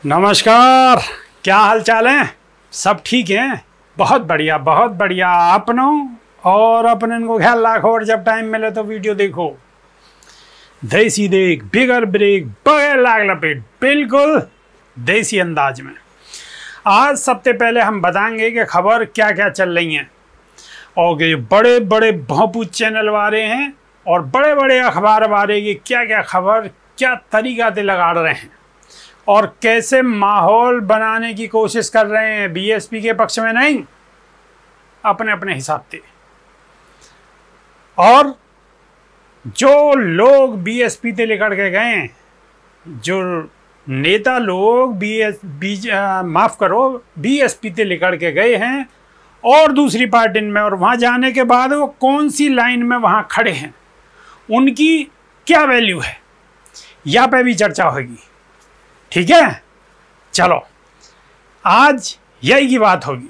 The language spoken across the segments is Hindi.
नमस्कार, क्या हाल चाल है? सब ठीक हैं? बहुत बढ़िया बहुत बढ़िया। अपनों और अपने को ख्याल रखो और जब टाइम मिले तो वीडियो देखो। देसी देख बिगर ब्रेक बगैर लाग लपेट, बिल्कुल देसी अंदाज में। आज सबसे पहले हम बताएंगे कि खबर क्या क्या चल रही हैं और ये बड़े बड़े भोंपू चैनल वाले हैं और बड़े बड़े अखबार वाले ये क्या क्या खबर क्या तरीका से लगा रहे हैं और कैसे माहौल बनाने की कोशिश कर रहे हैं। बीएसपी के पक्ष में नहीं, अपने अपने हिसाब से। और जो लोग बीएसपी से लेकर के गए, जो नेता लोग बीएसपी से लेकर के गए हैं और दूसरी पार्टी में, और वहां जाने के बाद वो कौन सी लाइन में वहां खड़े हैं, उनकी क्या वैल्यू है, यहाँ पे भी चर्चा होगी। ठीक है, चलो आज यही की बात होगी।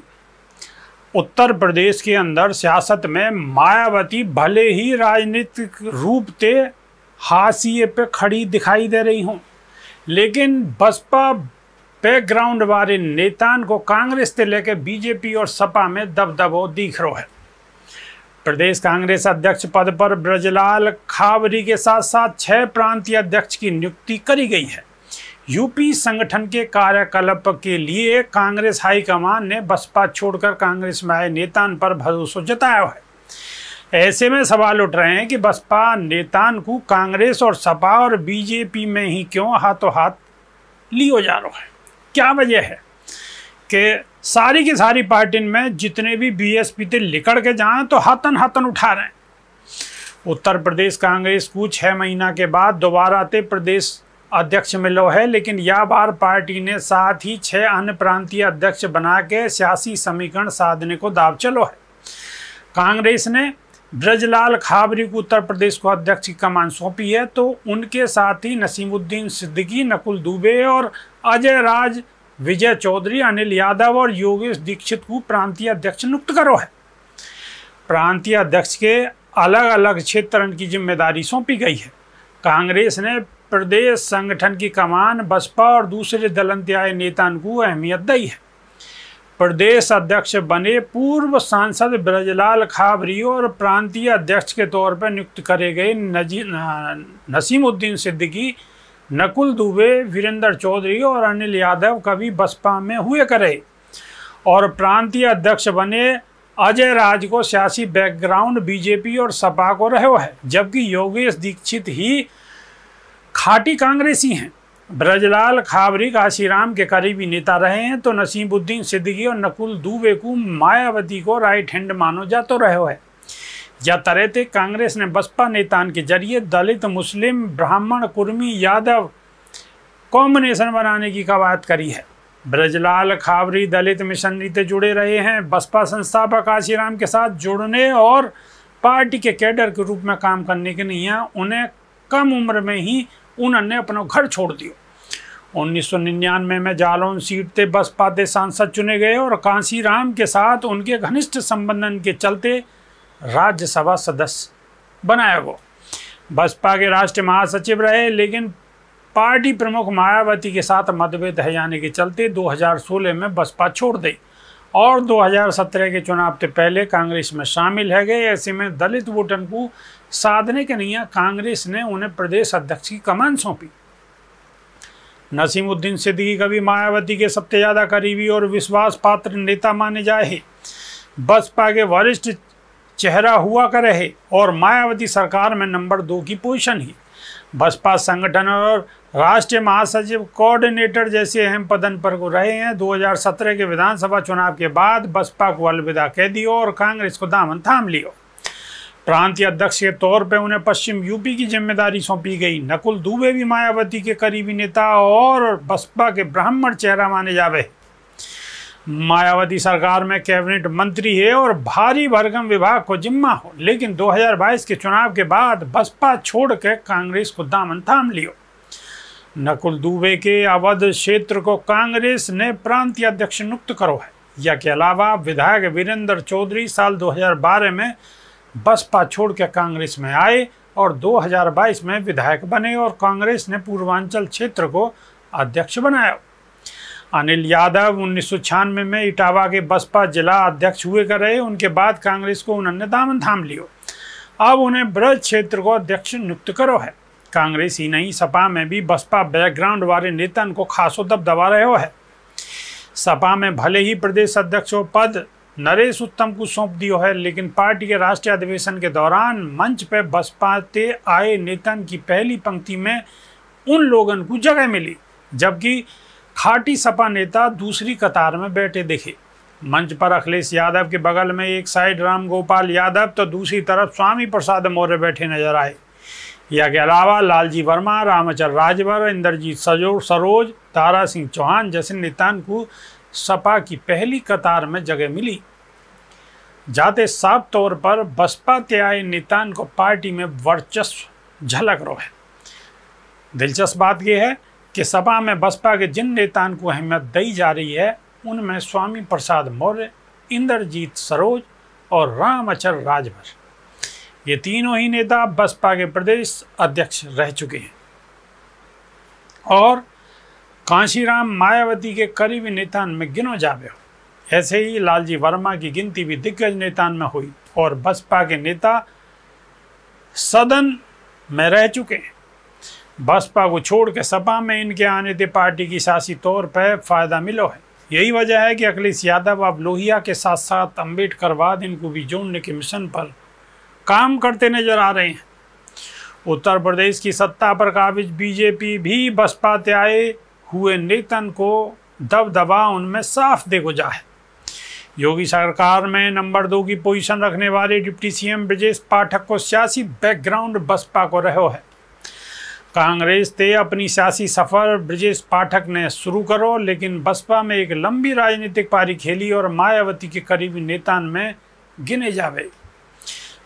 उत्तर प्रदेश के अंदर सियासत में मायावती भले ही राजनीतिक रूप से हाशिए पे खड़ी दिखाई दे रही हूँ, लेकिन बसपा बैकग्राउंड वाले नेताओं को कांग्रेस से लेकर बीजेपी और सपा में दबदबो दिख रहा है। प्रदेश कांग्रेस अध्यक्ष पद पर ब्रजलाल खाबरी के साथ साथ 6 प्रांतीय अध्यक्ष की नियुक्ति करी गई है। यूपी संगठन के कार्यकलाप के लिए कांग्रेस हाईकमान ने बसपा छोड़कर कांग्रेस में आए नेताओं पर भरोसा जताया है। ऐसे में सवाल उठ रहे हैं कि बसपा नेताओं को कांग्रेस और सपा और बीजेपी में ही क्यों हाथों हाथ लियो जा रहा है। क्या वजह है कि सारी की सारी पार्टी में जितने भी बीएसपी से लिकड़ के जाएं तो हाथन हाथन उठा रहे हैं। उत्तर प्रदेश कांग्रेस को 6 महीना के बाद दोबारा से प्रदेश अध्यक्ष मिलो है, लेकिन यह बार पार्टी ने साथ ही 6 अन्य प्रांतीय अध्यक्ष बना के सियासी समीकरण साधने को दाव चलो है। कांग्रेस ने ब्रजलाल खाबरी को उत्तर प्रदेश को अध्यक्ष की कमान सौंपी है, तो उनके साथ ही नसीमुद्दीन सिद्दीकी, नकुल दुबे और अजय राज, विजय चौधरी, अनिल यादव और योगेश दीक्षित को प्रांतीय अध्यक्ष नियुक्त करो है। प्रांतीय अध्यक्ष के अलग अलग क्षेत्रों की जिम्मेदारी सौंपी गई है। कांग्रेस ने प्रदेश संगठन की कमान बसपा और दूसरे दलन से आए नेताओं को अहमियत दी है। प्रदेश अध्यक्ष बने पूर्व सांसद ब्रजलाल खाबरी और प्रांतीय अध्यक्ष के तौर पर नियुक्त करे गए नसीमुद्दीन सिद्दीकी, नकुल दुबे, वीरेंद्र चौधरी और अनिल यादव कभी बसपा में हुए करे, और प्रांतीय अध्यक्ष बने अजय राज को सियासी बैकग्राउंड बीजेपी और सपा को रहे है, जबकि योगेश दीक्षित ही खाटी कांग्रेसी हैं। ब्रजलाल खाबरी काशीराम के करीबी नेता रहे हैं, तो नसीमुद्दीन सिद्दीकी और नकुल दुबे को मायावती को राइट हैंड मानो जातो रहे है। या तरह से कांग्रेस ने बसपा नेताओं के जरिए दलित, मुस्लिम, ब्राह्मण, कुर्मी, यादव कॉम्बिनेशन बनाने की कवायद करी है। ब्रजलाल खाबरी दलित मिशनरी से जुड़े रहे हैं। बसपा संस्थापक काशीराम के साथ जुड़ने और पार्टी के कैडर के रूप में काम करने के लिए उन्हें कम उम्र में ही उन्होंने अपना घर छोड़ दिया। 1999 में जालौन सीट से बसपा के सांसद चुने गए और काशीराम के साथ उनके घनिष्ठ संबंधन के चलते राज्यसभा सदस्य बनाया गया। बसपा के राष्ट्रीय महासचिव रहे, लेकिन पार्टी प्रमुख मायावती के साथ मतभेद है जाने के चलते 2016 में बसपा छोड़ दी और 2017 के चुनाव से पहले कांग्रेस में शामिल है गए। ऐसे में दलित वोटन को साधने के लिए कांग्रेस ने उन्हें प्रदेश अध्यक्ष की कमान सौंपी। नसीमुद्दीन सिद्दीकी कभी मायावती के सबसे ज़्यादा करीबी और विश्वास पात्र नेता माने जाए, बसपा के वरिष्ठ चेहरा हुआ करे है और मायावती सरकार में नंबर 2 की पोजीशन ही। बसपा संगठन और राष्ट्रीय महासचिव, कोऑर्डिनेटर जैसे अहम पदन पर को रहे हैं। 2017 के विधानसभा चुनाव के बाद बसपा को अलविदा कह दिया और कांग्रेस को दामन थाम लिया। प्रांतीय अध्यक्ष के तौर पर उन्हें पश्चिम यूपी की जिम्मेदारी सौंपी गई। नकुल दुबे भी मायावती के करीबी नेता और बसपा के ब्राह्मण चेहरा माने जावे। मायावती सरकार में कैबिनेट मंत्री है और भारी भरकम विभाग को जिम्मा हो, लेकिन 2022 के चुनाव के बाद बसपा छोड़ के कांग्रेस को दामन थाम लियो। नकुल दुबे के अवध क्षेत्र को कांग्रेस ने प्रांतीय अध्यक्ष नियुक्त करो है। या के अलावा विधायक वीरेंद्र चौधरी साल 2012 में बसपा छोड़ के कांग्रेस में आए और 2022 में विधायक बने और कांग्रेस ने पूर्वांचल क्षेत्र को अध्यक्ष बनाया। अनिल यादव 1996 में इटावा के बसपा जिला अध्यक्ष हुए कर रहे। उनके बाद कांग्रेस को उन्होंने दामन थाम लियो। अब उन्हें ब्रज क्षेत्र को अध्यक्ष नियुक्त करो है। कांग्रेस ही नहीं, सपा में भी बसपा बैकग्राउंड वाले नेता को खासो दबदबा रहे हो है। सपा में भले ही प्रदेश अध्यक्ष पद नरेश उत्तम को सौंप दियो है, लेकिन पार्टी के राष्ट्रीय अधिवेशन के दौरान मंच पे बसपा ते आए नेता की पहली पंक्ति में उन लोगों को जगह मिली, जबकि खाटी सपा नेता दूसरी कतार में बैठे दिखे। मंच पर अखिलेश यादव के बगल में एक साइड राम गोपाल यादव तो दूसरी तरफ स्वामी प्रसाद मौर्य बैठे नजर आए। या के अलावा लालजी वर्मा, रामचंद्र राजभर, इंद्रजीत सरोज, तारा सिंह चौहान जैसे नेताओं को सपा की पहली कतार में जगह मिली। जाते साफ तौर पर बसपा के आए नेताओं को पार्टी में वर्चस्व झलक रहा है। दिलचस्प बात यह है कि सपा में बसपा के जिन नेताओं को अहमियत दी जा रही है उनमें स्वामी प्रसाद मौर्य, इंद्रजीत सरोज और रामचंद्र राजभर, ये तीनों ही नेता बसपा के प्रदेश अध्यक्ष रह चुके हैं और कांशीराम मायावती के करीबी नेताओं में गिनो जावे हो। ऐसे ही लालजी वर्मा की गिनती भी दिग्गज नेताओं में हुई और बसपा के नेता सदन में रह चुके हैं। बसपा को छोड़ के सपा में इनके आने से पार्टी की सियासी तौर पर फायदा मिलो है। यही वजह है कि अखिलेश यादव अब लोहिया के साथ साथ अम्बेडकरवाद इनको भी जोड़ने के मिशन पर काम करते नजर आ रहे हैं। उत्तर प्रदेश की सत्ता पर काबिज बीजेपी भी बसपा से आए हुए नेतन को दबदबा उनमें साफ देखो जा है। योगी सरकार में नंबर 2 की पोजीशन रखने वाले डिप्टी सीएम ब्रजेश पाठक को सियासी बैकग्राउंड बसपा को रहो है। कांग्रेस ते अपनी सियासी सफर ब्रजेश पाठक ने शुरू करो, लेकिन बसपा में एक लंबी राजनीतिक पारी खेली और मायावती के करीबी नेताओं में गिने जावे।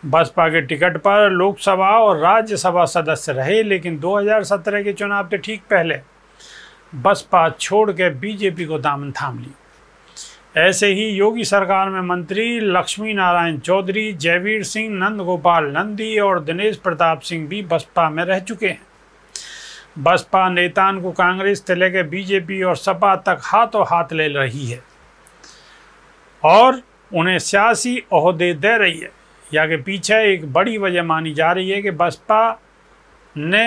बसपा के टिकट पर लोकसभा और राज्यसभा सदस्य रहे, लेकिन 2017 के चुनाव के ठीक पहले बसपा छोड़ के बीजेपी को दामन थाम ली। ऐसे ही योगी सरकार में मंत्री लक्ष्मी नारायण चौधरी, जयवीर सिंह, नंद गोपाल नंदी और दिनेश प्रताप सिंह भी बसपा में रह चुके हैं। बसपा नेताओं को कांग्रेस से लेकर बीजेपी और सपा तक हाथों हाथ ले रही है और उन्हें सियासी ओहदे दे रही है। या के पीछे एक बड़ी वजह मानी जा रही है कि बसपा ने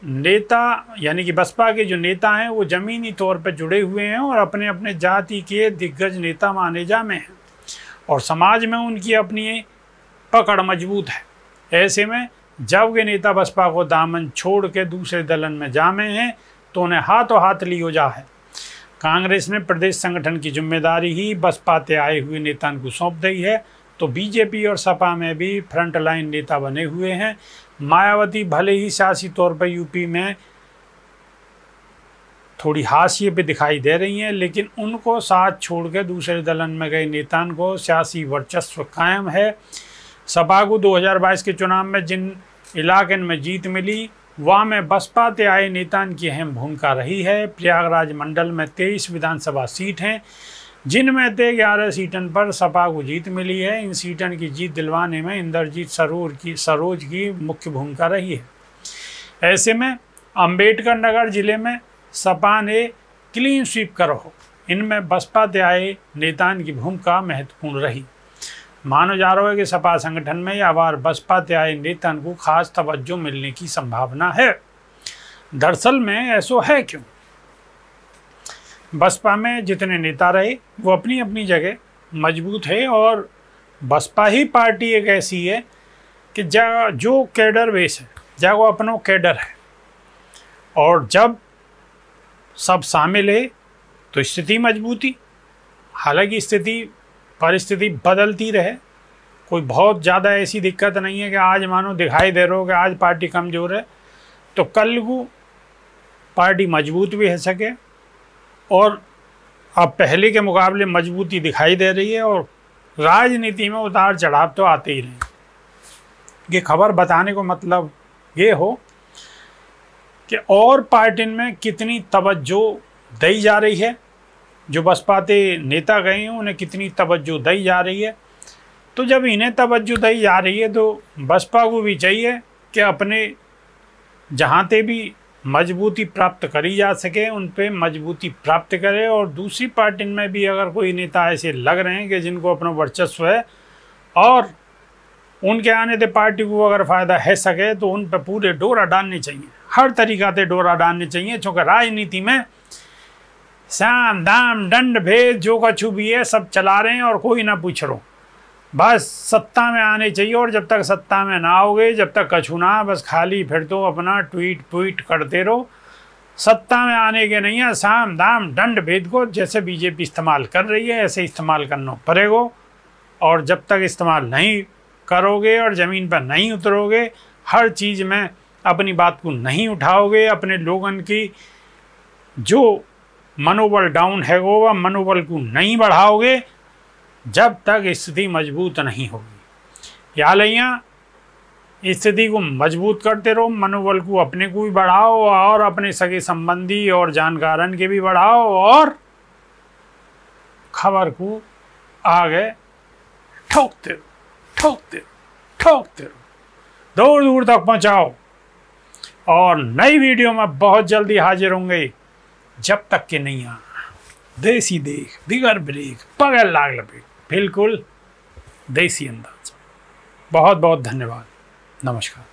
नेता यानी कि बसपा के जो नेता हैं वो ज़मीनी तौर पर जुड़े हुए हैं और अपने अपने जाति के दिग्गज नेता माने जामे हैं और समाज में उनकी अपनी पकड़ मजबूत है। ऐसे में जब के नेता बसपा को दामन छोड़ के दूसरे दलन में जामे हैं तो उन्हें हाथों हाथ लियो जा है। कांग्रेस ने प्रदेश संगठन की जिम्मेदारी ही बसपा से आए हुए नेताओं को सौंप दी है, तो बीजेपी और सपा में भी फ्रंट लाइन नेता बने हुए हैं। मायावती भले ही सियासी तौर पर यूपी में थोड़ी हाशिए पे दिखाई दे रही हैं, लेकिन उनको साथ छोड़ के दूसरे दलन में गए नेताओं को सियासी वर्चस्व कायम है। सपा को 2022 के चुनाव में जिन इलाके में जीत मिली वहाँ में बसपा से आए नेताओं की अहम भूमिका रही है। प्रयागराज मंडल में 23 विधानसभा सीट हैं, जिनमें से 11 सीटों पर सपा को जीत मिली है। इन सीटों की जीत दिलवाने में इंद्रजीत सरोज की मुख्य भूमिका रही है। ऐसे में अंबेडकर नगर जिले में सपा ने क्लीन स्वीप करो, इनमें बसपा से आए नेताओं की भूमिका महत्वपूर्ण रही। मानो जा रहा है कि सपा संगठन में या बार बसपा से आए नेताओं को खास तवज्जो मिलने की संभावना है। दरअसल में ऐसा है क्यों? बसपा में जितने नेता रहे वो अपनी अपनी जगह मजबूत है और बसपा ही पार्टी एक ऐसी है कि जो कैडर बेस है, जब वो अपनो कैडर है और जब सब शामिल है तो स्थिति मजबूती। हालांकि परिस्थिति बदलती रहे, कोई बहुत ज़्यादा ऐसी दिक्कत नहीं है कि आज मानो दिखाई दे रहा हो कि आज पार्टी कमज़ोर है तो कल को पार्टी मजबूत भी हो सके, और अब पहले के मुकाबले मजबूती दिखाई दे रही है और राजनीति में उतार चढ़ाव तो आते ही रहे। ये खबर बताने को मतलब ये हो कि और पार्टी में कितनी तवज्जो दी जा रही है, जो बसपा के नेता गए हैं उन्हें कितनी तवज्जो दी जा रही है। तो जब इन्हें तवज्जो दी जा रही है तो बसपा को भी चाहिए कि अपने जहाँ ते भी मजबूती प्राप्त करी जा सके उन पे मजबूती प्राप्त करे। और दूसरी पार्टी में भी अगर कोई नेता ऐसे लग रहे हैं कि जिनको अपना वर्चस्व है और उनके आने से पार्टी को अगर फ़ायदा है सके तो उन पर पूरे डोरा डालने चाहिए, हर तरीक़ा से डोरा डालने चाहिए। चूँकि राजनीति में साम दाम दंड भेद जो कछु भी है सब चला रहे हैं और कोई ना पूछ रहो, बस सत्ता में आने चाहिए। और जब तक सत्ता में ना आओगे, जब तक कछु ना, बस खाली फिर तो अपना ट्वीट करते रहो। सत्ता में आने के नहीं है, साम दाम दंड भेद को जैसे बीजेपी इस्तेमाल कर रही है ऐसे इस्तेमाल करना पड़ेगा। और जब तक इस्तेमाल नहीं करोगे और ज़मीन पर नहीं उतरोगे, हर चीज़ में अपनी बात को नहीं उठाओगे, अपने लोगों की जो मनोबल डाउन है वो वह मनोबल को नहीं बढ़ाओगे, जब तक स्थिति मजबूत नहीं होगी। या लिया स्थिति को मजबूत करते रहो, मनोबल को अपने को भी बढ़ाओ और अपने सगे संबंधी और जानकारन के भी बढ़ाओ और खबर को आगे ठोकते रहो, दूर दूर तक पहुंचाओ। और नई वीडियो में बहुत जल्दी हाजिर होंगे। जब तक के नहीं आ देसी देख बिगर ब्रेक पगल लाग लपेट, बिल्कुल देसी अंदाज। बहुत बहुत धन्यवाद, नमस्कार।